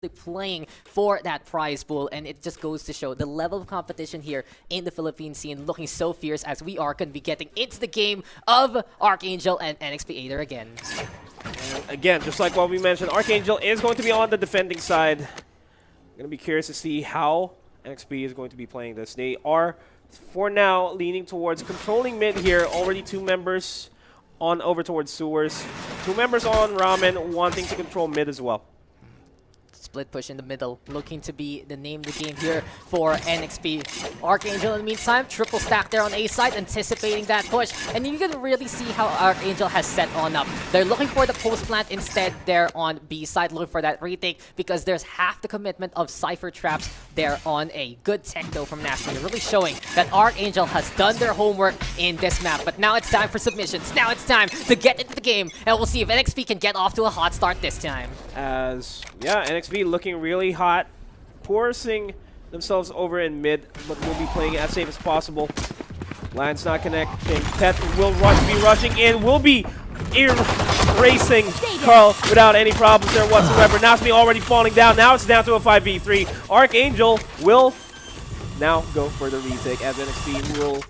playing for that prize pool, and it just goes to show the level of competition here in the Philippine scene looking so fierce as we are going to be getting into the game of Arkangel and NXP Aether again. And again, just like what we mentioned, Arkangel is going to be on the defending side. I'm going to be curious to see how NXP is going to be playing this. They are, for now, leaning towards controlling mid here. Already 2 members on over towards sewers. 2 members on Ramen, wanting to control mid as well. Split push in the middle, looking to be the name of the game here for NXP. Arkangel in the meantime, triple stack there on A side, anticipating that push. And you can really see how Arkangel has set on up. They're looking for the post plant instead there on B side, looking for that retake because there's half the commitment of Cypher traps there on A. Good tech though from Nasty, really showing that Arkangel has done their homework in this map. But now it's time for submissions. Now it's time to get into the game, and we'll see if NXP can get off to a hot start this time. As, yeah, NXP looking really hot, forcing themselves over in mid, but will be playing it as safe as possible. Line's not connecting. Pet will be rushing in, will be erasing Carl without any problems there whatsoever. Nasmi already falling down. Now it's down to a 5v3. Arkangel will now go for the retake as NXP will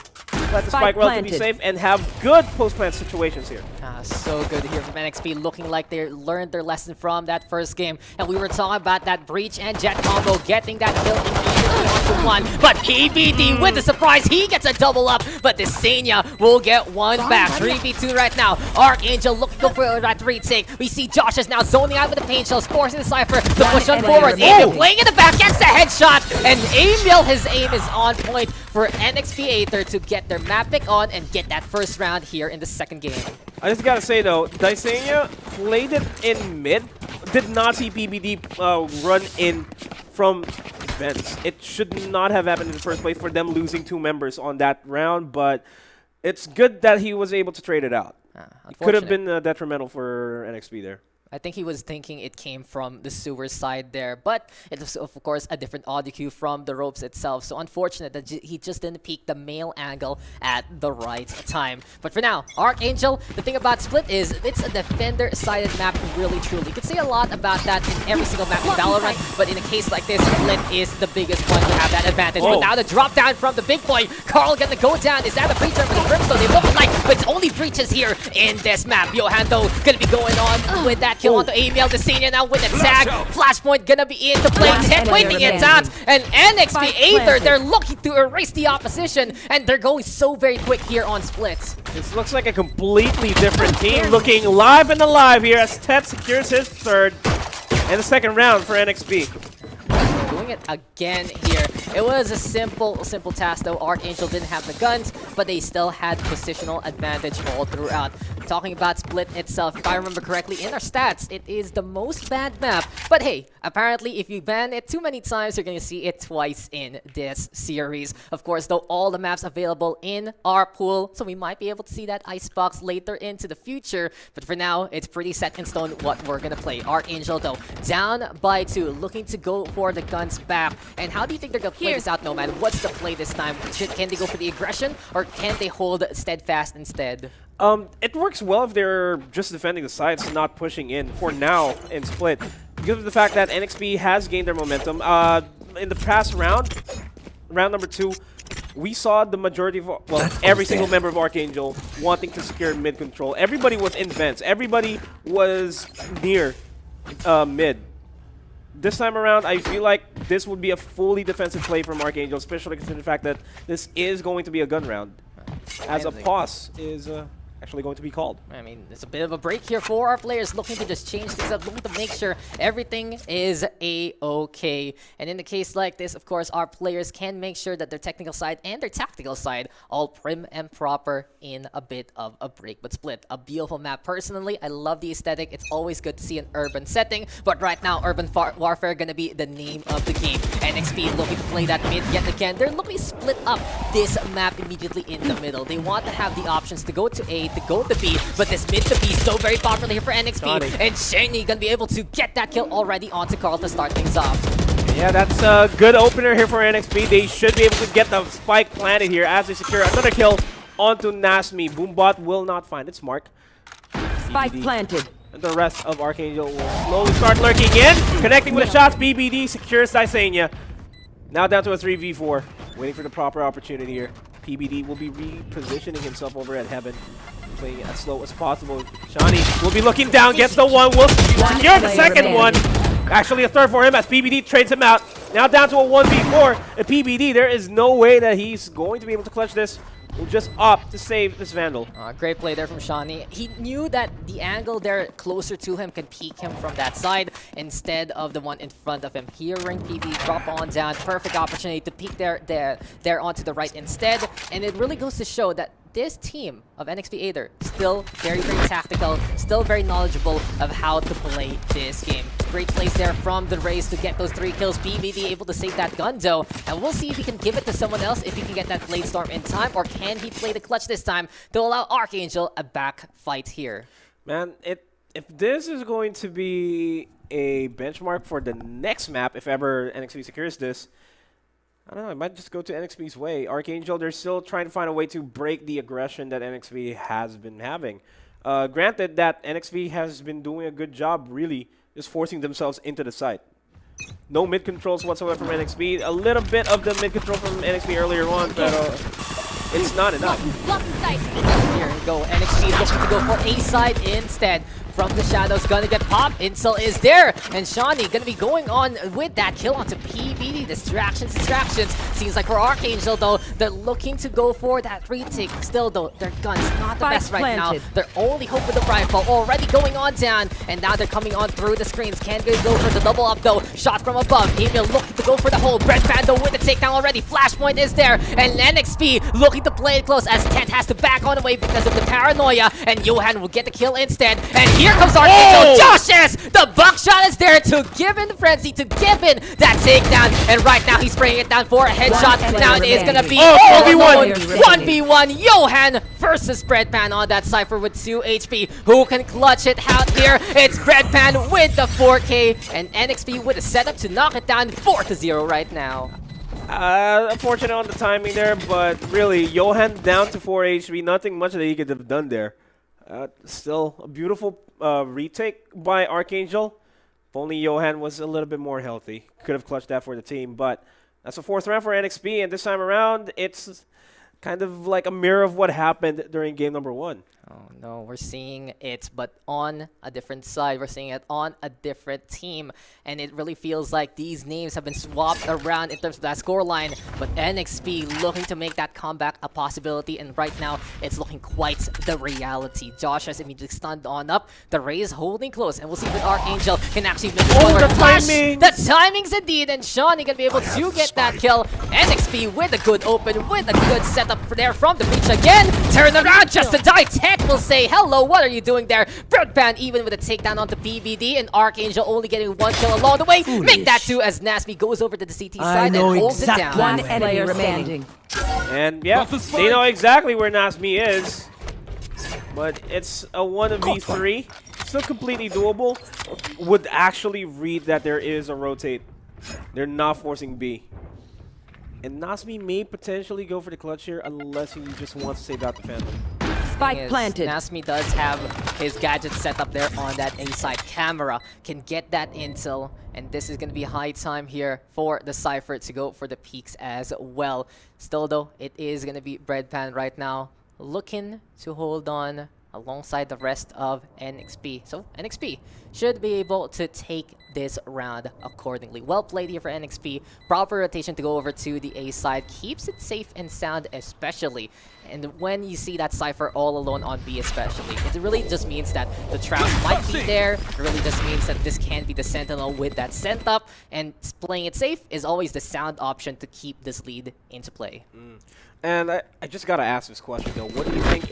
let the spike relatively safe and have good post-plant situations here. So good to hear from NXP, looking like they learned their lesson from that first game. And we were talking about that Breach and Jet combo, getting that kill immediately onto one. But PBD with the surprise, he gets a double up, but Desenia will get one back. 3v2 right now. Arkangel looking for that retake. We see Josh is now zoning out with the pain shells, forcing the Cypher to push on forward. Emil playing in the back, gets the headshot, and Emil, his aim is on point for NXP Aether to get their map pick on and get that first round here in the second game. I just gotta say though, Desenia played it in mid, did not see PBD run in from vents. It should not have happened in the first place for them losing 2 members on that round, but it's good that he was able to trade it out. It could have been detrimental for NXP there. I think he was thinking it came from the sewer side there, but it was, of course, a different audio cue from the ropes itself. So unfortunate that he just didn't peek the male angle at the right time. But for now, Arkangel, the thing about Split is it's a defender-sided map, really, truly. You can say a lot about that in every single map in Valorant, but in a case like this, Split is the biggest one to have that advantage. But now the drop down from the big boy, Carl gonna go down. Is that the Breacher with the Brimstone? They look like, but it's only Breaches here in this map. Johan, though, gonna be going on with that kill onto Emil. Desenia now with the tag. Flashpoint gonna be into play. Tech waiting it out. And NXP Aether, they're looking to erase the opposition. And they're going so very quick here on Split. This looks like a completely different team looking live and alive here as Ted secures his third and the second round for NXP. Doing it again here. It was a simple task though. Arkangel didn't have the guns, but they still had positional advantage all throughout. Talking about Split itself, if I remember correctly, in our stats, it is the most banned map. But hey, apparently if you ban it too many times, you're going to see it twice in this series. Of course, though, all the maps available in our pool, so we might be able to see that icebox later into the future. But for now, it's pretty set in stone what we're going to play. Arkangel, though, down by 2, looking to go for the guns back. And how do you think they're going to play this out, Nomad? What's the play this time? Can they go for the aggression, or can they hold steadfast instead? It works well if they're just defending the sides, not pushing in for now in Split. Because of the fact that NXP has gained their momentum. In the past round number 2, we saw the majority of, well, every single member of Arkangel wanting to secure mid control. Everybody was in vents. Everybody was near mid. This time around, I feel like this would be a fully defensive play from Arkangel, especially considering the fact that this is going to be a gun round. As a pause is actually going to be called. I mean, it's a bit of a break here for our players, looking to just change things up, looking to make sure everything is a-okay. And in the case like this, of course, our players can make sure that their technical side and their tactical side all prim and proper in a bit of a break. But Split, a beautiful map. Personally, I love the aesthetic. It's always good to see an urban setting, but right now, urban warfare gonna be the name of the game. NXP looking to play that mid yet again. They're looking to split up this map immediately in the middle. They want to have the options to go to A, to go to B, but this mid to B is so very popular here for NXP. And Shenny gonna be able to get that kill already onto Carl to start things off. Yeah, that's a good opener here for NXP. They should be able to get the spike planted here as they secure another kill onto Nasmi. Boombot will not find its mark. Spike planted. the rest of Arkangel will slowly start lurking in. Connecting with the shots, BBD secures Dysania. Now down to a 3v4. Waiting for the proper opportunity here. PBD will be repositioning himself over at Heaven. Playing as slow as possible. Shani will be looking down, gets the one, will secure the second one. Actually a third for him as PBD trades him out. Now down to a 1v4. At PBD, there is no way that he's going to be able to clutch this. Will just opt to save this Vandal. Great play there from Shani. He knew that the angle there closer to him can peek him from that side instead of the one in front of him. Hearing PB drop on down, perfect opportunity to peek there onto the right instead. And it really goes to show that this team of NXP Aether still very, very tactical, still very knowledgeable of how to play this game. Great plays there from the Rays to get those 3 kills. BBD able to save that gun though, and we'll see if he can give it to someone else, if he can get that Blade Storm in time, or can he play the clutch this time to allow Arkangel a back fight here. Man, if this is going to be a benchmark for the next map, if ever NXP secures this, I don't know, I might just go to NXP's way. Arkangel, they're still trying to find a way to break the aggression that NXP has been having. Granted that NXP has been doing a good job, really, just forcing themselves into the site. No mid controls whatsoever from NXP. A little bit of the mid control from NXP earlier on, but it's not enough. Here we go. NXP looking to go for A side instead. From the shadows, gonna get popped. Incel is there, and Shani gonna be going on with that kill onto PBD. Distractions. Seems like for Arkangel though, they're looking to go for that retake. Still though, their gun's not the best right now. Their only hope with the rifle already going on down, and now they're coming on through the screens. Can't go for the double up though. Shot from above. Emil looking to go for the hole. Brett Bando with the takedown already. Flashpoint is there, and NXP looking to play it close as Tent has to back on away because of the paranoia, and Johan will get the kill instead. And here comes Arkangel. Josh S! The buckshot is there to give in the frenzy, to give in that takedown. And right now he's spraying it down for a headshot. Now it is gonna be 1v1. Johan versus Breadpan on that Cypher with 2 HP. Who can clutch it out here? It's Breadpan with the 4K, and NXP with a setup to knock it down 4-0 right now. Unfortunate on the timing there, but really, Johan down to 4 HP. Nothing much that he could have done there. Still a beautiful retake by Arkangel. If only Johan was a little bit more healthy. Could have clutched that for the team, but that's a 4th round for NXP, and this time around, it's kind of like a mirror of what happened during game number 1. Oh no, we're seeing it, but on a different side. We're seeing it on a different team, and it really feels like these names have been swapped around in terms of that scoreline, but NXP looking to make that comeback a possibility, and right now, it's looking quite the reality. Josh has immediately stunned on up. The Rays holding close, and we'll see if Arkangel can actually make the flash. timing! The timings indeed, and Shawnee gonna be able to get that kill. NXP with a good open, with a good setup for there from the breach again. Turn around just to die. Tech will say, hello, what are you doing there? Breadpan even with a takedown onto PBD, and Arkangel only getting 1 kill along the way. Make that 2 as Nasmi goes over to the CT side and holds it down. One enemy remaining. And yeah, they know exactly where Nasmi is. But it's a 1v3. Still completely doable. Would actually read that there is a rotate. They're not forcing B. And Nasmi may potentially go for the clutch here unless he just wants to save out the Phantom. Spike planted. Nasmi does have his gadget set up there on that A-side camera. Can get that intel, and this is going to be high time here for the Cypher to go for the peaks as well. Still though, it is going to be Breadpan right now, looking to hold on alongside the rest of NXP. So NXP should be able to take this round accordingly. Well played here for NXP. Proper rotation to go over to the A side. Keeps it safe and sound especially. And when you see that Cypher all alone on B especially, it really just means that the trap might be there. It really just means that this can be the Sentinel with that sent up. And playing it safe is always the sound option to keep this lead into play. And I just gotta ask this question though. What do you think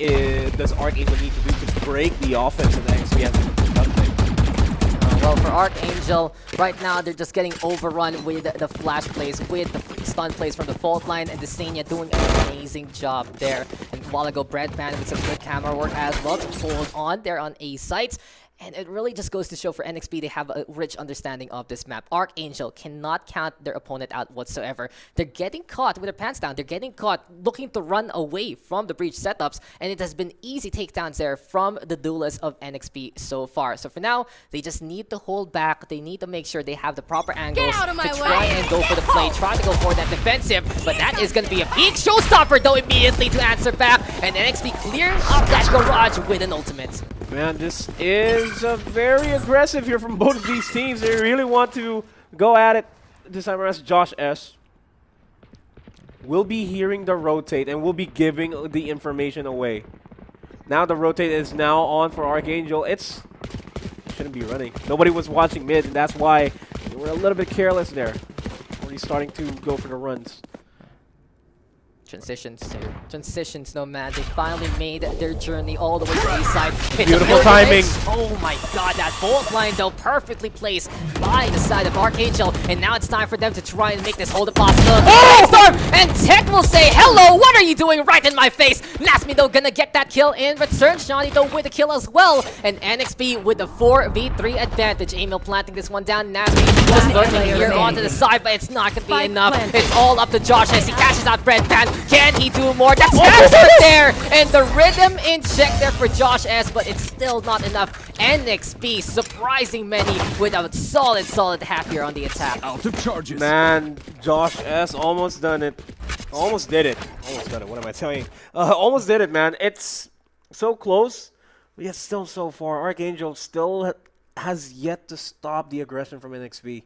does Arkangel need to do to break the offense of the NXP has done today? Well, for Arkangel, right now they're just getting overrun with the flash plays, with the stun plays from the fault line, and Desania doing an amazing job there. And a while ago, Breadpan with some good camera work as well to hold on there on A sites. And it really just goes to show for NXP, they have a rich understanding of this map. Arkangel cannot count their opponent out whatsoever. They're getting caught with their pants down. They're getting caught looking to run away from the breach setups. And it has been easy takedowns there from the duelists of NXP so far. So for now, they just need to hold back. They need to make sure they have the proper angles to try and go for the play. Try to go for that defensive. But that is going to be a big showstopper, though, immediately to answer back. And NXP clears up that garage with an ultimate. Man, this is very aggressive here from both of these teams. They really want to go at it this time around. Josh S. will be hearing the rotate and will be giving the information away. Now the rotate is now on for Arkangel. It's shouldn't be running. Nobody was watching mid, and that's why they were a little bit careless there. Already starting to go for the runs. Transitions, no man. They finally made their journey all the way to the east side. Beautiful timing. Oh my god, that bolt line though perfectly placed by the side of Arkangel. And now it's time for them to try and make this hold possible. Oh! Storm! And Tech will say, hello, what are you doing right in my face? Nasmi though gonna get that kill in return. Shawnee though with the kill as well. And NXP with the 4v3 advantage. Emil planting this one down. Nasmi just lurking here onto the side, but it's not gonna be enough. It's all up to Josh as he cashes out Breadpan. Can he do more? That's answered there! And the rhythm in check there for Josh S, but it's still not enough. NXP surprising many with a solid half here on the attack. Out of charges. Man, Josh S almost done it. Almost did it. Almost done it. What am I telling? Almost did it, man. It's so close, but yet still so far. Arkangel still has yet to stop the aggression from NXP.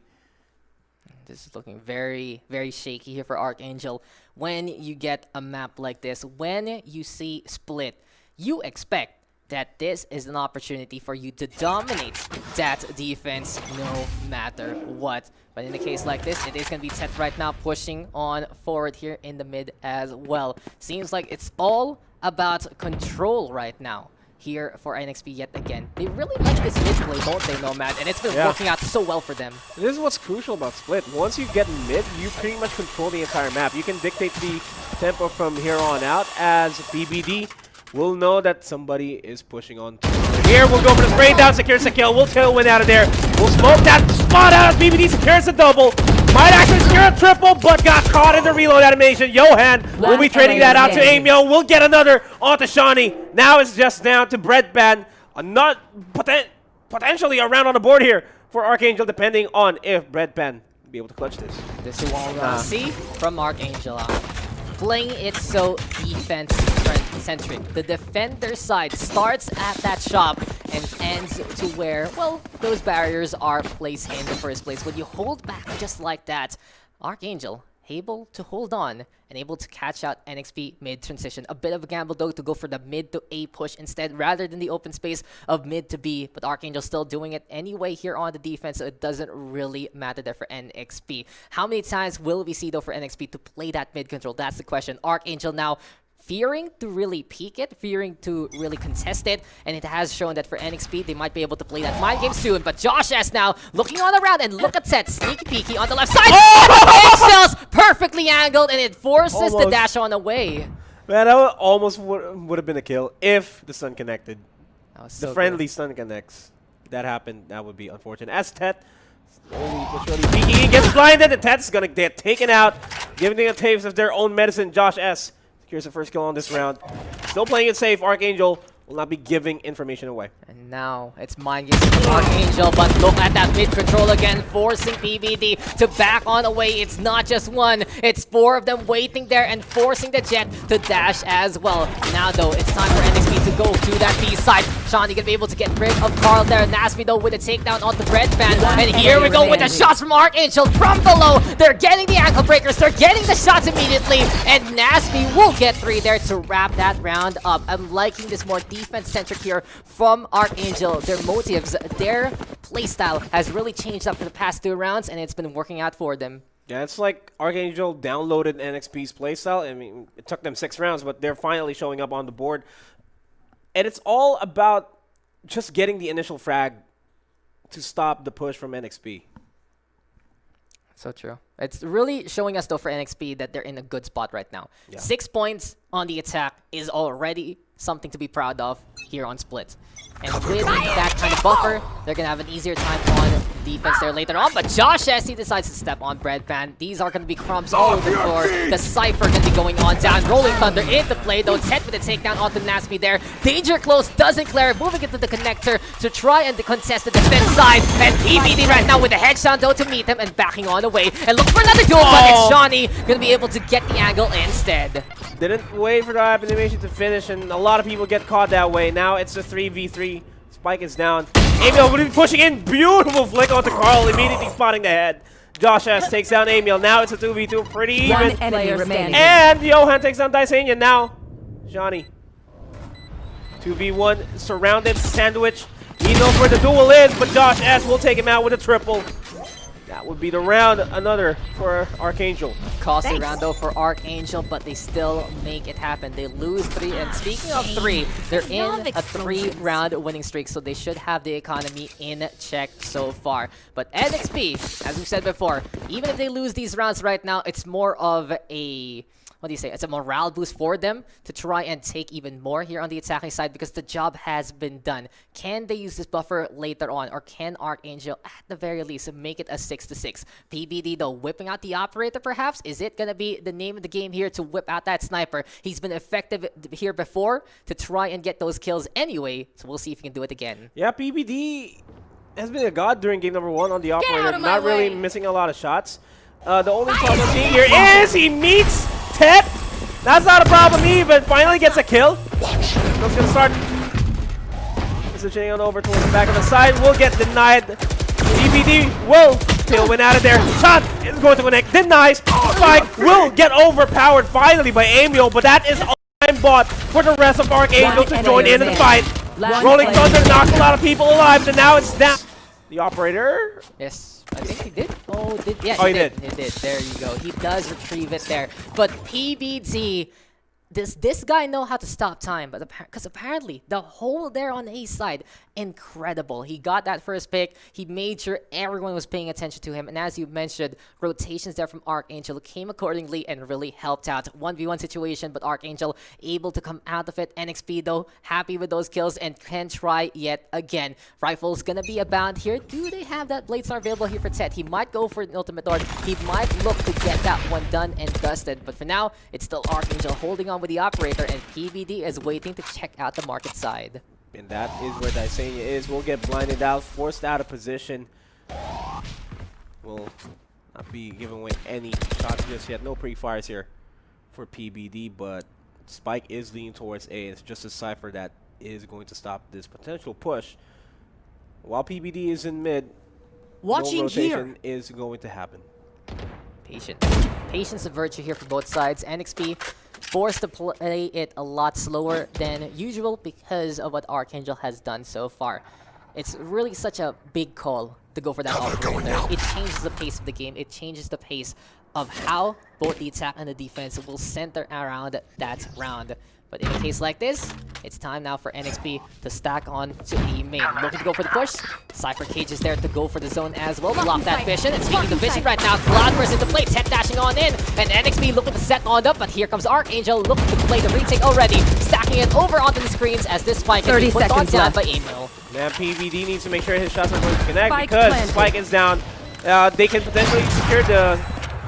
This is looking very shaky here for Arkangel. When you get a map like this, when you see Split, you expect that this is an opportunity for you to dominate that defense no matter what. But in a case like this, it is going to be Tet right now pushing on forward here in the mid as well. Seems like it's all about control right now here for NXP yet again. They really like this mid play, don't they, Nomad? And it's been working out so well for them. This is what's crucial about Split. Once you get mid, you pretty much control the entire map. You can dictate the tempo from here on out, as BBD will know that somebody is pushing on. Here we'll go for the spray down, secures the kill. We'll tailwind out of there. We'll smoke that spot out as BBD secures a double. Might actually secure a triple, but got caught in the reload animation. Johan will be trading that out to Emil. We'll get another onto Shawnee. Now it's just down to Breadpan. Not potentially a round on the board here for Arkangel, depending on if Breadpan will be able to clutch this. This is what we're see from Arkangel. Playing it so defense-centric. The defender side starts at that shop and ends to where, well, those barriers are placed in the first place. When you hold back just like that, Arkangel able to hold on and able to catch out NXP mid-transition. A bit of a gamble, though, to go for the mid to A push instead, rather than the open space of mid to B. But Arkangel still doing it anyway here on the defense, so it doesn't really matter there for NXP. How many times will we see, though, for NXP to play that mid control? That's the question. Arkangel now fearing to really peek it, fearing to really contest it, and it has shown that for NXP, they might be able to play that mind game soon. But Josh S now looking on around, and look at Set, sneaky peeky on the left side. Oh! Shells perfectly angled, and it forces the dash on away. Man, that almost would have been a kill if the stun connected. That was so the friendly stun connects. If that happened, that would be unfortunate. As Tet slowly peeking, gets blinded, and Tet's gonna get taken out, giving them a taste of their own medicine. Josh S. Here's the first kill on this round. Still playing it safe. Arkangel will not be giving information away. And now it's mind games for Arkangel, but look at that mid control again, forcing BBD to back on away. It's not just one, it's four of them waiting there and forcing the Jet to dash as well. Now though, it's time for NXP to go to that B side. Shawnee gonna be able to get rid of Carl there. Nasmi though with a takedown on the Breadpan. And here we go with the shots from Arkangel from below. They're getting the ankle breakers, they're getting the shots immediately, and Nasmi will get 3 there to wrap that round up. I'm liking this more defense-centric here from Arkangel. Their motives, their playstyle has really changed up for the past 2 rounds, and it's been working out for them. Yeah, it's like Arkangel downloaded NXP's playstyle. I mean, it took them 6 rounds, but they're finally showing up on the board. And it's all about just getting the initial frag to stop the push from NXP. So true. It's really showing us, though, for NXP that they're in a good spot right now. Yeah. 6 points on the attack is already something to be proud of here on Split. And with that kind of buffer, they're going to have an easier time on defense there later on. But Josh, as he decides to step on Breadpan, these are going to be crumbs all over the floor. The Cypher going to be going on down. Rolling Thunder into play, though. Ted with a takedown onto Nasby there. Danger close, doesn't clear. Moving into the connector to try and contest the defense side. And PBD right now with a headshot, though, to meet him and backing on away. And look for another duel, but it's Johnny going to be able to get the angle instead. Didn't wait for the animation to finish, and a lot of people get caught that way. Now it's a 3v3. Spike is down. Emil going to be pushing in. Beautiful flick onto Carl, immediately spotting the head. Josh S takes down Emil. Now it's a 2v2, pretty even. One enemy remaining. And Johan takes down Daisenia. Now, Johnny. 2v1, surrounded, sandwich. He knows where the duel is, but Josh S will take him out with a triple. That would be the round, another for Arkangel. Costly round though for Arkangel, but they still make it happen. They lose 3, and speaking of 3, they're in a 3-round winning streak, so they should have the economy in check so far. But NXP, as we said before, even if they lose these rounds right now, it's more of a... what do you say? It's a morale boost for them to try and take even more here on the attacking side because the job has been done. Can they use this buffer later on, or can Arkangel at the very least make it a 6-6? PBD though whipping out the operator perhaps. Is it gonna be the name of the game here to whip out that sniper? He's been effective here before to try and get those kills anyway, so we'll see if he can do it again. Yeah, PBD has been a god during game number 1 on the operator. Not really missing a lot of shots. The only problem I'm seeing here is he meets Ted. That's not a problem even. Finally gets a kill. That's gonna start switching on over towards the back of the side. Will get denied. DBD will tailwind out of there. Shot is going to connect. Denies. Spike will get overpowered finally by Emil, but that is all time bought for the rest of Arkangel to join in the fight. Rolling Thunder knocks a lot of people alive, and now it's down. The operator. Yes. I think he did. Oh, yeah, he he did. He did. There you go. He does retrieve it there. But PBD, does this guy know how to stop time? But because apparently the hole there on A side, incredible. He got that first pick. He made sure everyone was paying attention to him. And as you mentioned, rotations there from Arkangel came accordingly and really helped out. 1v1 situation, but Arkangel able to come out of it. NXP though, happy with those kills and can try yet again. Rifle's gonna be abound here. Do they have that Blade Star available here for Ted? He might go for an ultimate door. He might look to get that one done and dusted. But for now, it's still Arkangel holding on with the operator, and PBD is waiting to check out the market side. And that is where Daisenia is. We'll get blinded out, forced out of position. Will not be giving away any shots just yet. No pre-fires here for PBD, but Spike is leaning towards A. It's just a Cypher that is going to stop this potential push. While PBD is in mid, no rotation is going to happen. Patience of virtue here for both sides. NXP forced to play it a lot slower than usual because of what Arkangel has done so far. It's really such a big call to go for that operator. It changes the pace of the game. It changes the pace of how both the attack and the defense will center around that round. But in a case like this, it's time now for NXP to stack on to E main. Looking to go for the push. Cypher Cage is there to go for the zone as well. Lock that vision. And speaking of vision right now, Cloudburst into play. Ted dashing on in. And NXP looking to set on up. But here comes Arkangel looking to play the retake already. Stacking it over onto the screens as this Spike can be put on down by Emil. Now PBD needs to make sure his shots are going to connect because Spike is down. They can potentially secure the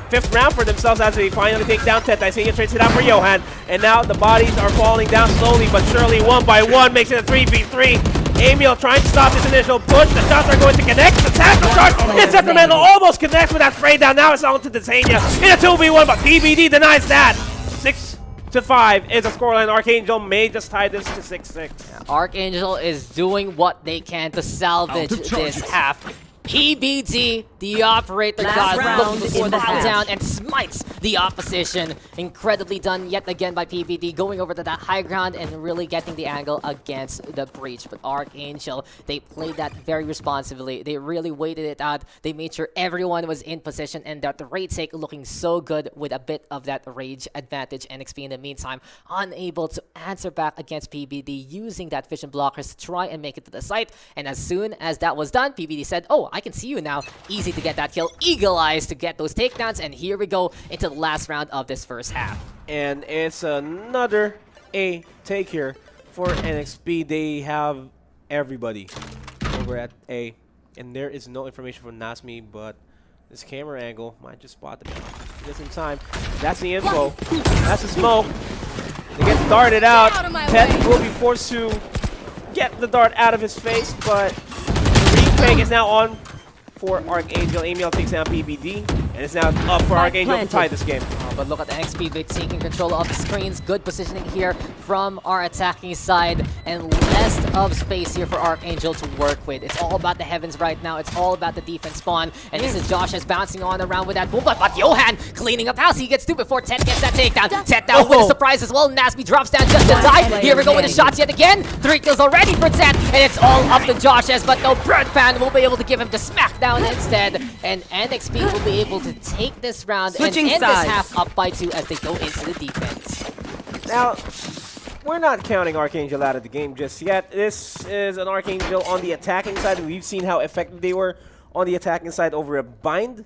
5th round for themselves as they finally take down Ted. Daisenia trades it out for Johan. And now the bodies are falling down slowly but surely, one by one, makes it a 3v3. Emil trying to stop this initial push. The shots are going to connect. The tackle charge. It's Sacramento almost connects with that spray down. Now it's on to Daisenia in a 2v1, but PBD denies that. 6-5 is the scoreline. Arkangel may just tie this to 6-6. Arkangel is doing what they can to salvage this half. PBD, the operator god, looking to smile down and smites the opposition. Incredibly done yet again by PBD, going over to that high ground and really getting the angle against the breach. But Arkangel, they played that very responsibly. They really waited it out. They made sure everyone was in position, and that the retake looking so good with a bit of that rage advantage. NXP in the meantime unable to answer back against PBD, using that vision blockers to try and make it to the site. And as soon as that was done, PBD said, "Oh, I can see you now." Easy to get that kill. Eagle eyes to get those takedowns. And here we go into the last round of this first half. And it's another A take here for NXP, they have everybody over at A. And there is no information from Nasmi, but this camera angle might just spot them just in time. That's the info. That's the smoke. They get darted out. Ted will be forced to get the dart out of his face, but Retake is now on for Arkangel. Amiel takes down PBD, and it's now up for Arkangel to tie this game. But look at the NXP taking control of the screens. Good positioning here from our attacking side, and less of space here for Arkangel to work with. It's all about the heavens right now. It's all about the defense spawn. And this is Josh is bouncing on around with that boom. But Johan cleaning up house. He gets two before Ted gets that takedown. Ted down with a surprise as well. Nasby drops down just to die. Here we go with the shots yet again. 3 kills already for Ted. And it's all up to Josh's, but no, Birdpan will be able to give him the smackdown instead. And NXP will be able to take this round and end this half up by 2 as they go into the defense. Now, we're not counting Arkangel out of the game just yet. This is an Arkangel on the attacking side. We've seen how effective they were on the attacking side over a bind.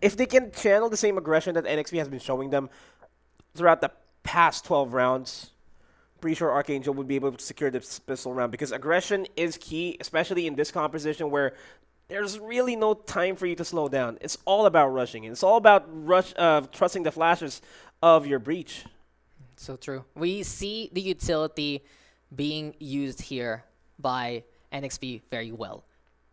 If they can channel the same aggression that NXP has been showing them throughout the past 12 rounds, pretty sure Arkangel would be able to secure this pistol round, because aggression is key, especially in this composition where there's really no time for you to slow down. It's all about rushing. It's all about trusting the flashes of your breach. So true. We see the utility being used here by NXP very well.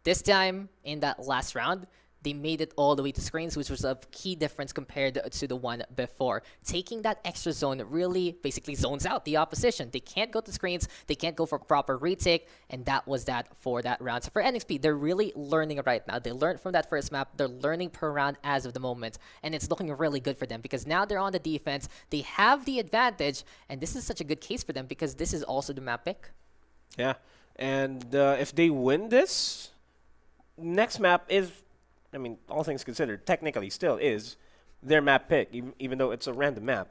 This time, in that last round, they made it all the way to screens, which was a key difference compared to the one before. Taking that extra zone really basically zones out the opposition. They can't go to screens, they can't go for proper retake, and that was that for that round. So for NXP, they're really learning right now. They learned from that first map, they're learning per round as of the moment, and it's looking really good for them because now they're on the defense, they have the advantage, and this is such a good case for them because this is also the map pick. Yeah, and if they win this, next map is, I mean, all things considered, technically still is their map pick, even though it's a random map.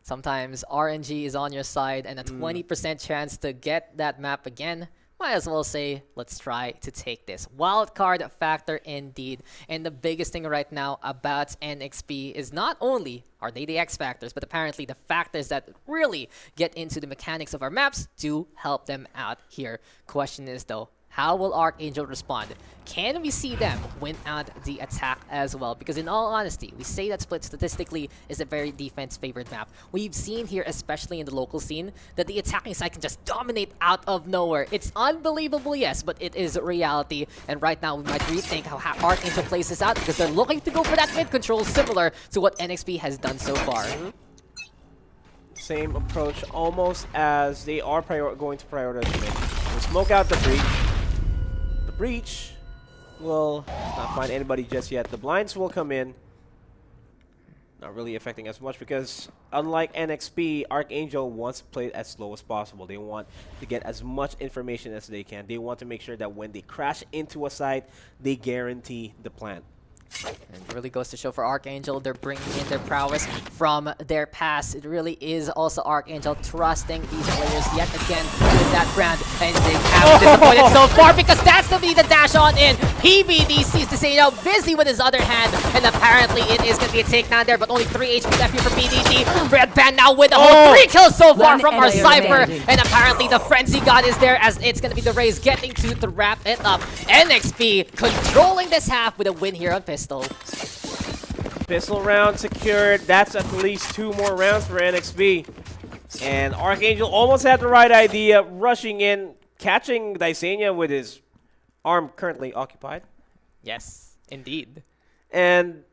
Sometimes RNG is on your side and a 20% chance to get that map again. Might as well say, let's try to take this. Wildcard factor indeed. And the biggest thing right now about NXP is not only are they the X factors, but apparently the factors that really get into the mechanics of our maps do help them out here. Question is though, how will Arkangel respond? Can we see them win out the attack as well? Because in all honesty, we say that Split statistically is a very defense-favored map. We've seen here, especially in the local scene, that the attacking side can just dominate out of nowhere. It's unbelievable, yes, but it is reality. And right now, we might rethink how Arkangel plays this out because they're looking to go for that mid control, similar to what NXP has done so far. Same approach, almost as they are going to prioritize mid. We'll smoke out the breach. Breach will not find anybody just yet. The blinds will come in. Not really affecting as much because unlike NXP, Arkangel wants to play as slow as possible. They want to get as much information as they can. They want to make sure that when they crash into a site, they guarantee the plant. And it really goes to show for Arkangel, they're bringing in their prowess from their past. It really is also Arkangel trusting these players yet again with that brand. And they have disappointed so far because that's to be the dash on in. PBD sees the Saino busy with his other hand. And apparently it is going to be a takedown there, but only 3 HP left here for PBD. Red Band now with a whole 3 kills so far from our Cypher. And apparently the Frenzy God is there as it's going to be the Raze getting to wrap it up. NXP controlling this half with a win here on Pistol. Pistol round secured. That's at least 2 more rounds for NXP. And Arkangel almost had the right idea, rushing in, catching Dysenia with his arm currently occupied. Yes, indeed. And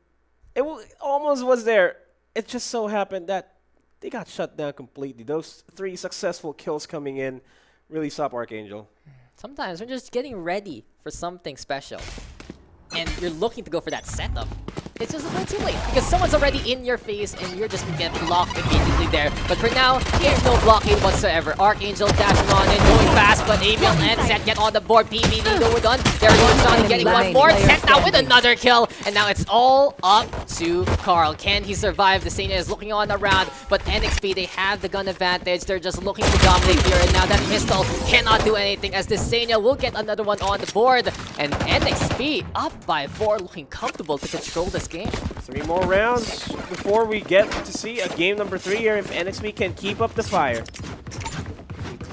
it almost was there. It just so happened that they got shut down completely. Those 3 successful kills coming in really stopped Arkangel. Sometimes we're just getting ready for something special. And you're looking to go for that setup. It's just a little too late because someone's already in your face and you're just gonna get blocked immediately there. But for now, there's no blockade whatsoever. Arkangel dashing on and going fast, but Amiel and Set get on the board. PBD going done. There goes Johnny getting one more. Set now with another kill. And now it's all up to Carl. Can he survive? The Saina is looking on around, but NXP, they have the gun advantage. They're just looking to dominate here. And now that pistol cannot do anything as the Saina will get another one on the board. And NXP up by 4, looking comfortable to control this game. 3 more rounds before we get to see a game number 3 here if NXP can keep up the fire.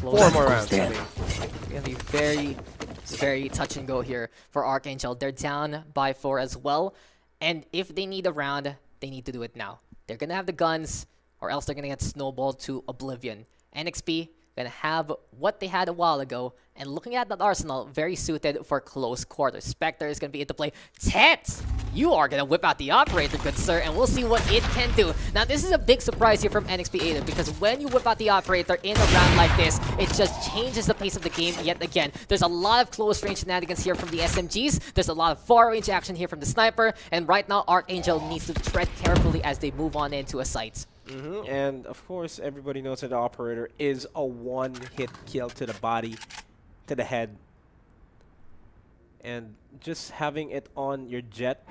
close. 4 more rounds. It's gonna be very touch and go here for Arkangel. They're down by 4 as well, and if they need a round, they need to do it now. They're gonna have the guns, or else they're gonna get snowballed to oblivion. NXP gonna have what they had a while ago, and looking at that arsenal, very suited for close quarters. Spectre is gonna be into play. Tet, you are gonna whip out the operator, good sir, and we'll see what it can do. Now, this is a big surprise here from NXP Aether, because when you whip out the operator in a round like this, it just changes the pace of the game yet again. There's a lot of close range shenanigans here from the SMGs. There's a lot of far range action here from the sniper, and right now, Arkangel needs to tread carefully as they move on into a site. And of course, everybody knows that the operator is a one-hit kill to the body, to the head. And just having it on your jet,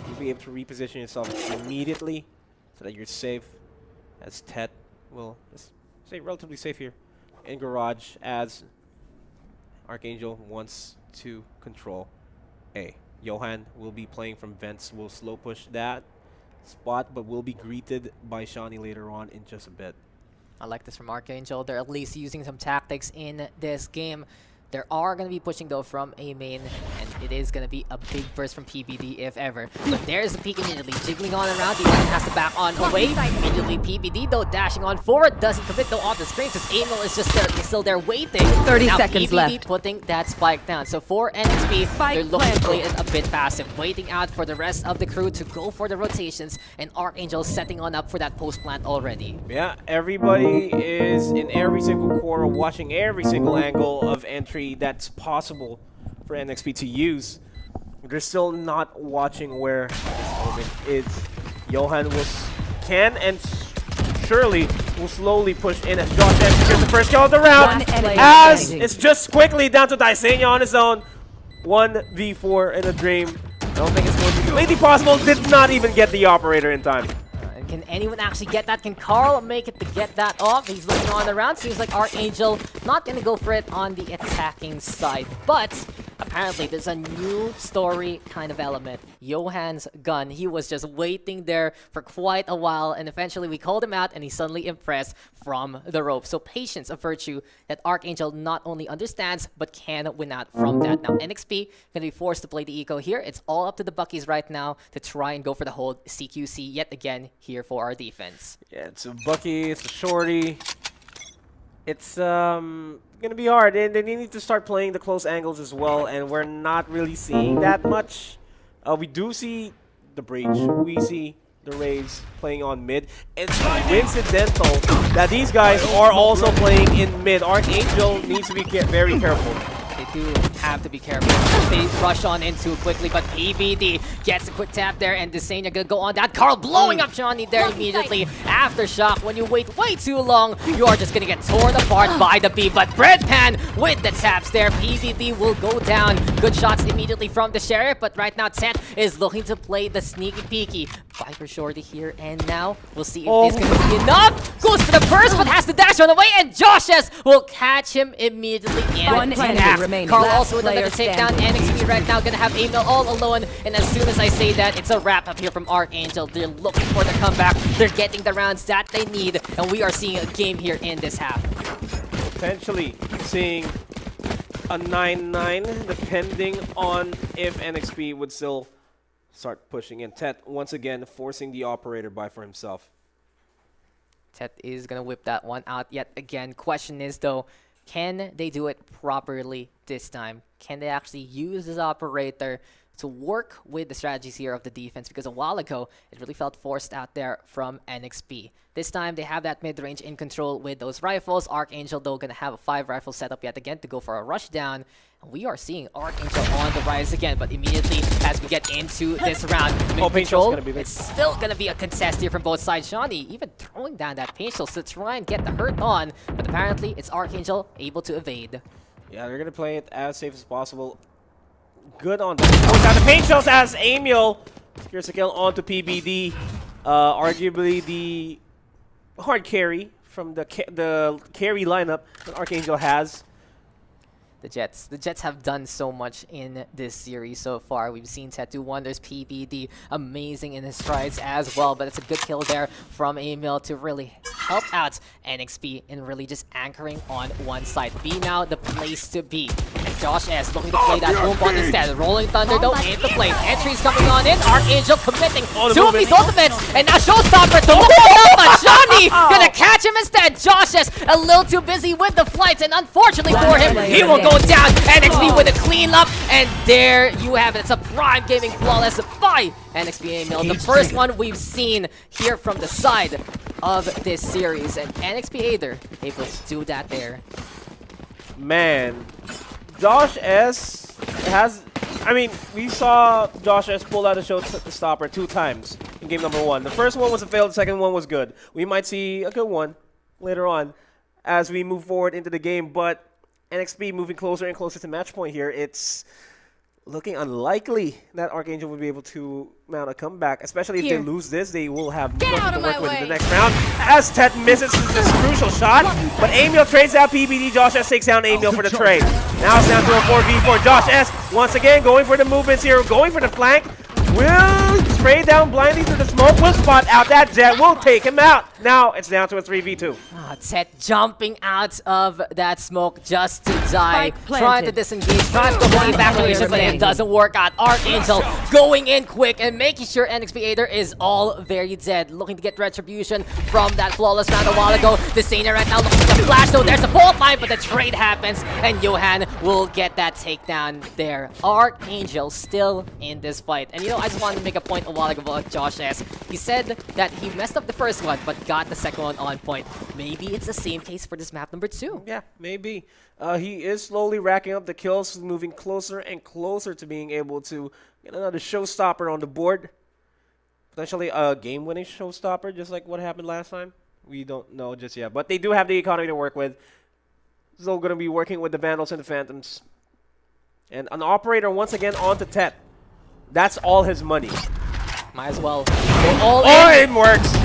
you'll be able to reposition yourself immediately so that you're safe, as Tet will stay relatively safe here in garage, as Arkangel wants to control A. Johan will be playing from vents, will slow push that spot, but will be greeted by Shawnee later on in just a bit. I like this from Arkangel. They're at least using some tactics in this game. They are going to be pushing, though, from A main, and it is going to be a big burst from PBD, if ever. But there's the peek immediately, jiggling on around. He has to back on away. Immediately, PBD, though, dashing on forward. Doesn't commit, though, off the screen, because Emil is just there, still there waiting. 30 now, seconds PBD left. putting that spike down. So for NXP, they're looking to play it a bit passive, waiting out for the rest of the crew to go for the rotations, and Arkangel setting on up for that post plant already. Yeah, everybody is in every single corner, watching every single angle of entry that's possible for NXP to use. They're still not watching where this moment is. Johan can and surely will slowly push in as Josh secures the first kill of the round, as it's just quickly down to Daisenia on his own. 1v4 in a dream. I don't think it's going to be completely possible. Did not even get the operator in time. Can anyone actually get that? Can Carl make it to get that off? He's looking on the round. Seems like Arkangel not going to go for it on the attacking side. But apparently there's a new story kind of element. Johan's gun. He was just waiting there for quite a while, and eventually we called him out and he's suddenly impressed from the rope. So patience, a virtue that Arkangel not only understands but can win out from that. Now NXP going to be forced to play the eco here. It's all up to the Buckies right now to try and go for the hold. CQC yet again here for our defense. Yeah, it's a Bucky, it's a Shorty. It's gonna be hard, and they need to start playing the close angles as well, and we're not really seeing that much. We do see the breach, we see the Rays playing on mid. It's coincidental that these guys are also playing in mid. Arkangel needs to be very careful. They do have to be careful. They rush on in too quickly, but PBD gets a quick tap there, and Desenia gonna go on that. Carl blowing up Shawnee there immediately. Aftershock, when you wait way too long, you are just gonna get torn apart by the B. But Breadpan with the taps there. PBD will go down. Good shots immediately from the Sheriff, but right now Tet is looking to play the sneaky peeky. Viper Shorty here, and now we'll see if this can be enough. Goes for the burst, but has to dash on the way, and Joshes will catch him immediately in attack. Carl also with another takedown. NXP right now gonna have Emil all alone, and as soon as I say that, it's a wrap up here from Arkangel. They're looking for the comeback. They're getting the rounds that they need, and we are seeing a game here in this half. Potentially seeing a 9-9, depending on if NXP would still start pushing in. Tet once again forcing the operator by for himself. Tet is gonna whip that one out yet again. Question is though, can they do it properly this time? Can they actually use this operator to work with the strategies here of the defense? Because a while ago, it really felt forced out there from NXP. This time, they have that mid-range in control with those rifles. Arkangel, though, going to have a 5-rifle setup yet again to go for a rush down. And we are seeing Arkangel on the rise again, but immediately as we get into this round, mid-control, it's still going to be a contest here from both sides. Shawnee even throwing down that paint shield to try and get the hurt on, but apparently it's Arkangel able to evade. Yeah, they're going to play it as safe as possible. Good on that. Goes down the paint shells as Emil secures a kill onto PBD. Arguably the hard carry from the carry lineup that Arkangel has. The Jets have done so much in this series so far. We've seen Tattoo Wonders, PBD, amazing in his strides as well. But it's a good kill there from Emil to really help out NXP in really just anchoring on one side. B now the place to be. And Josh S looking to play that home bot instead. Rolling Thunder though in the place. Entries coming on in. Arkangel committing two of these ultimates. And now Showstopper to look at but Johnny gonna catch him instead. Josh S a little too busy with the flights. And unfortunately for him, he will go down. NXP with a clean up, and there you have it. It's a prime gaming flawless by NXP Emil. The first one we've seen here from the side of this series, and NXP Aether able to do that there. Man, Josh S has. I mean, we saw Josh S pull out a showstopper 2 times in game number 1. The first one was a fail, the second one was good. We might see a good one later on as we move forward into the game, but NXP moving closer and closer to match point here. It's looking unlikely that Arkangel will be able to mount a comeback, especially if they lose this. They will have nothing to work with in the next round. As Tet misses this crucial shot, but Emil trades out PBD. Josh S takes down Emil for the trade. Now it's down to a 4v4. Josh S once again going for the movements here, going for the flank. Will spray down blindly through the smoke. Will spot out that Jet. Will take him out. Now it's down to a 3v2. Tet jumping out of that smoke just to die. Trying to disengage, trying to go for the evacuation, but it doesn't work out. Arkangel going in quick and making sure NXP Aether is all very dead. Looking to get retribution from that flawless round a while ago. The Senior right now looking to flash, though there's a fault line, but the trade happens, and Johan will get that takedown there. Arkangel still in this fight. And you know, I just wanted to make a point a while ago about Josh S. He said that he messed up the first one, but got the second one on point. Maybe it's the same case for this map number 2. Yeah, maybe. He is slowly racking up the kills, moving closer and closer to being able to get another showstopper on the board. Potentially a game-winning showstopper, just like what happened last time. We don't know just yet, but they do have the economy to work with. Still going to be working with the Vandals and the Phantoms. And an operator once again onto Tet. That's all his money. Might as well go all in. It works.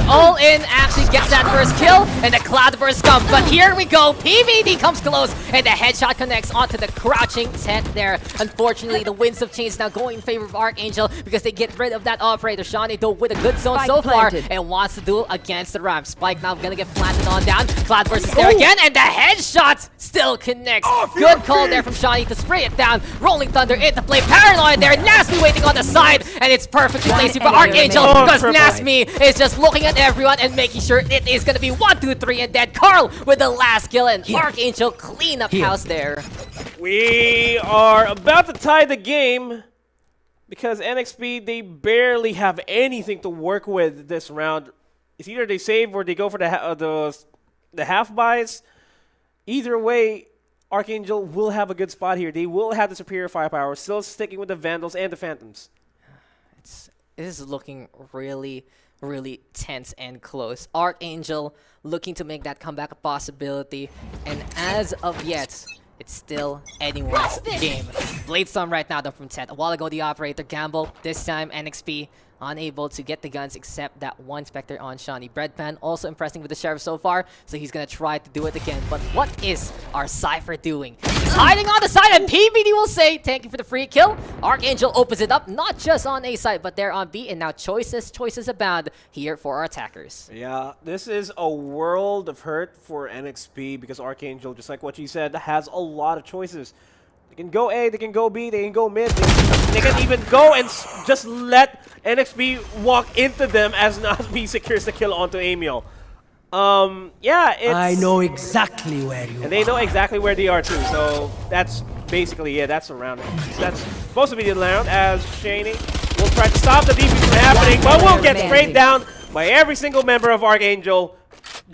All in actually gets that first kill, and the cloudburst comes. But here we go. PBD comes close, and the headshot connects onto the crouching Tet there. Unfortunately, the winds of change now going in favor of Arkangel because they get rid of that operator. Shawnee, though, with a good zone so far, and wants to duel against the ramp. Spike now gonna get planted on down. Cloudburst is there again, and the headshot still connects. Good call there from Shawnee to spray it down. Rolling Thunder into play. Paranoid there. Nasmi waiting on the side, and it's perfectly placed for Arkangel because Nasmi is just looking at everyone and making sure it is going to be 1, 2, 3 and dead. Carl with the last kill, and Arkangel clean up house there. We are about to tie the game because NXP, they barely have anything to work with this round. It's either they save or they go for the half buys. Either way, Arkangel will have a good spot here. They will have the superior firepower, still sticking with the Vandals and the Phantoms. This is looking really tense and close. Arkangel looking to make that comeback a possibility, and as of yet, it's still anyone's game. Bladestorm right now though from Tet. A while ago the operator gamble. This time NXP unable to get the guns except that one Spectre on Shawnee. Breadpan also impressing with the Sheriff so far, so he's gonna try to do it again. But what is our Cypher doing? He's hiding on the side, and PBD will say thank you for the free kill. Arkangel opens it up, not just on A side, but there on B, and now choices abound here for our attackers. Yeah, this is a world of hurt for NXP because Arkangel, just like what you said, has a lot of choices. They can go A, they can go B, they can go mid, they can even go and just let NXP walk into them as Nasmi secures the kill onto Emil. Yeah, it's... I know exactly where you are. And they know exactly where they are too, so that's basically it. That's the round. That's supposed to be the round as Shaney will try to stop the DP from happening, but will get sprayed down by every single member of Arkangel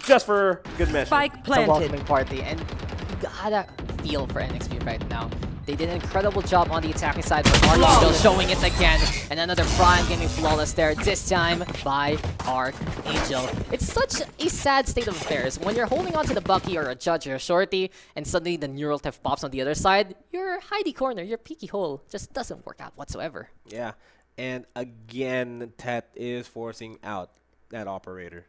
just for good measure. Spike It's a welcoming planted. party, and you gotta feel for NXP right now. They did an incredible job on the attacking side, but Arkangel showing it again. And another prime gaming flawless there, this time by Arkangel. It's such a sad state of affairs. When you're holding on to the Bucky or a Judge or a Shorty, and suddenly the neural theft pops on the other side, your hidey corner, your peeky hole just doesn't work out whatsoever. Yeah, and again, Tet is forcing out that operator.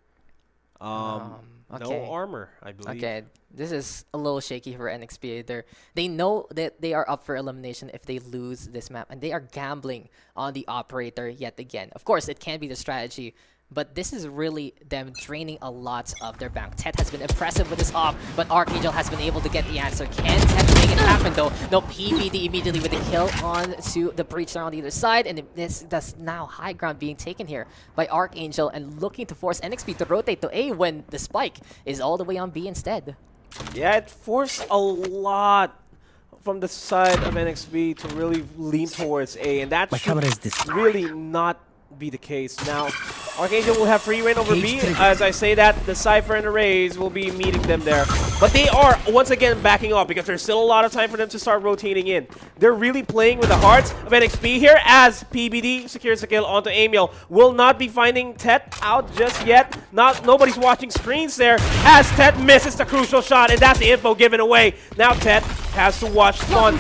Okay. No armor, I believe. Okay, this is a little shaky for NXP. They know that they are up for elimination if they lose this map, and they are gambling on the operator yet again. Of course, it can be the strategy, but this is really them draining a lot of their bank. Tet has been impressive with his op, but Archangel has been able to get the answer. Can Tet make it happen though? No, PBD immediately with the kill on to the breacher on the other side, and that's now high ground being taken here by Archangel and looking to force NXP to rotate to A when the spike is all the way on B instead. Yeah, it forced a lot from the side of NXP to really lean towards A, and that should really not be the case. Now, Arkangel will have free reign over B. As I say that, the Cypher and the Rays will be meeting them there. But they are, once again, backing off because there's still a lot of time for them to start rotating in. They're really playing with the hearts of NXP here as PBD secures the kill onto Emil. Will not be finding Tet out just yet. Nobody's watching screens there as Tet misses the crucial shot, and that's the info given away. Now Tet has to watch Spawn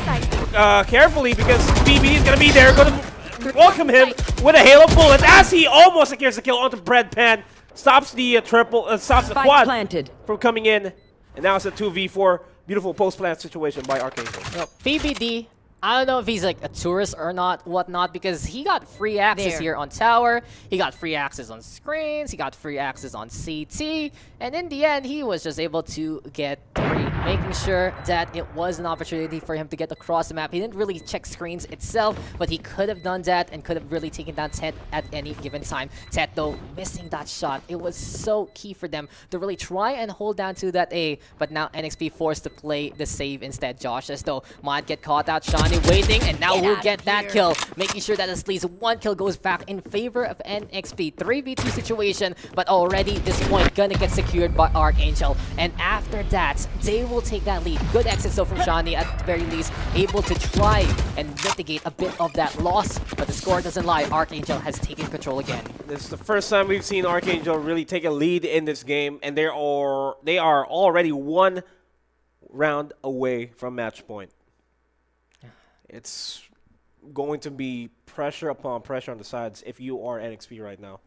carefully because PBD is going to be there. Welcome him with a hail of bullets as he almost secures the kill onto Bread Pan. Stops the stops the quad from coming in. And now it's a 2v4. Beautiful post-plant situation by Arkangel. Well, PBD, I don't know if he's like a tourist or not, whatnot, because he got free access here on tower. He got free access on screens. He got free access on CT. And in the end, he was just able to get 3, making sure that it was an opportunity for him to get across the map. He didn't really check screens itself, but he could have done that and could have really taken down Tet at any given time. Tet, though, missing that shot. It was so key for them to really try and hold down to that A, but now NXP forced to play the save instead. Josh, as though, might get caught out. Shani waiting, and now we'll get that kill, making sure that at least 1 kill goes back in favor of NXP. 3v2 situation, but already this point gonna get secured by Arkangel. And after that, they will take that lead. Good exit so from Shani, at the very least, able to try and mitigate a bit of that loss, but the score doesn't lie. Arkangel has taken control again. This is the first time we've seen Arkangel really take a lead in this game, and they are already 1 round away from match point. It's going to be pressure upon pressure on the sides if you are NXP right now.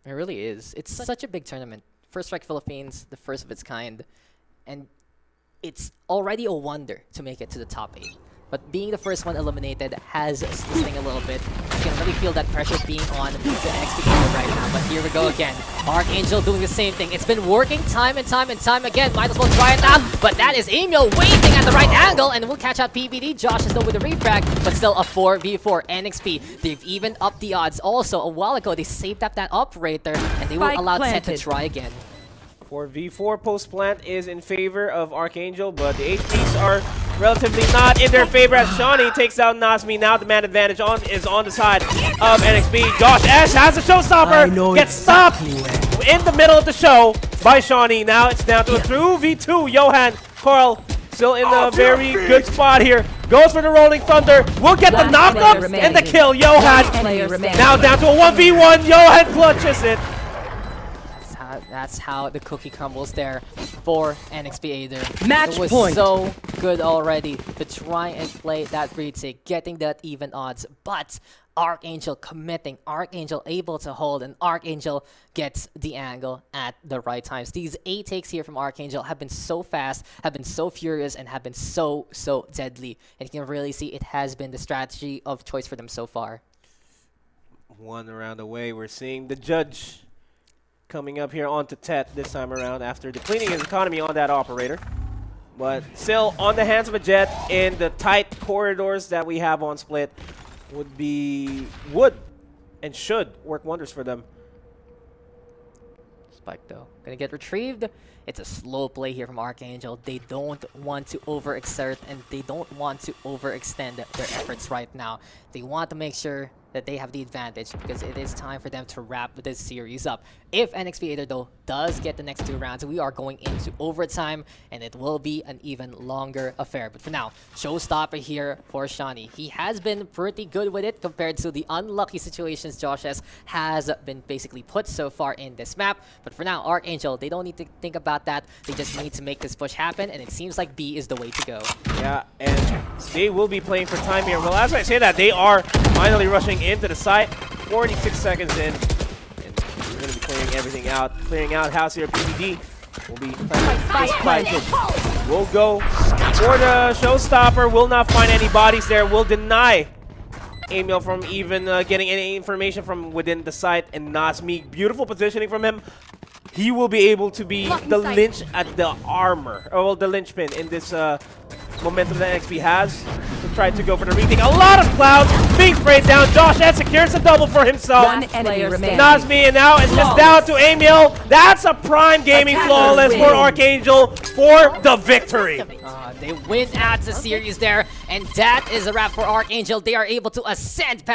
It really is. It's such a big tournament. First Strike Philippines, the first of its kind, and it's already a wonder to make it to the top 8. But being the first one eliminated has this thing a little bit. You can really feel that pressure being on the NXP right now. But here we go again. Arkangel doing the same thing. It's been working time and time and time again. Might as well try it out. But that is Emil waiting at the right angle, and we'll catch out PBD. Josh is still with the refrag, but still a 4v4 NXP. They've even upped the odds. Also, a while ago, they saved up that operator, and they will allow Tet to try again. 4v4 post-plant is in favor of Arkangel, but the HPs are relatively not in their favor as Shawnee takes out Nasmi. Now the man advantage is on the side of NXP. Josh S has a showstopper, gets stopped in the middle of the show by Shawnee. Now it's down to a 2v2. Johan Carl still in a very good spot here. Goes for the Rolling Thunder. Will get the knock-up and the kill. Johan now down to a 1v1. Johan clutches it. That's how the cookie crumbles there for NXP Aether. Match it was point. So good already to try and play that retake, getting that even odds, but Arkangel committing, Arkangel able to hold, and Arkangel gets the angle at the right times. These 8 takes here from Arkangel have been so fast, have been so furious, and have been so deadly. And you can really see it has been the strategy of choice for them so far. 1 round away. We're seeing the judge coming up here onto Tet this time around after depleting his economy on that operator. But still on the hands of a Jet in the tight corridors that we have on Split would and should work wonders for them. Spike though, gonna get retrieved. It's a slow play here from Arkangel. They don't want to overexert and they don't want to overextend their efforts right now. They want to make sure that they have the advantage because it is time for them to wrap this series up. If NXP Aether, though, does get the next 2 rounds, we are going into overtime, and it will be an even longer affair. But for now, showstopper here for Shani. He has been pretty good with it compared to the unlucky situations Josh S has been basically put so far in this map. But for now, Arkangel, they don't need to think about that. They just need to make this push happen, and it seems like B is the way to go. Yeah, and they will be playing for time here. Well, as I say that, they are finally rushing into the site. 46 seconds in. And He's going to be clearing everything out. Clearing out house here. PBD will be planted. Will go for the showstopper. Will not find any bodies there. Will deny Emil from even getting any information from within the site. And Nazmi, beautiful positioning from him. He will be able to be the lynch at the armor. Oh, well, the linchpin in this momentum that NXP has to try to go for the retake. A lot of clouds being sprayed down. Josh Ed secures a double for himself. One enemy remaining. Nazmi, and now it's just down to Emil. That's a prime gaming flawless for Arkangel for the victory. They win at the series there, and that is a wrap for Arkangel. They are able to ascend past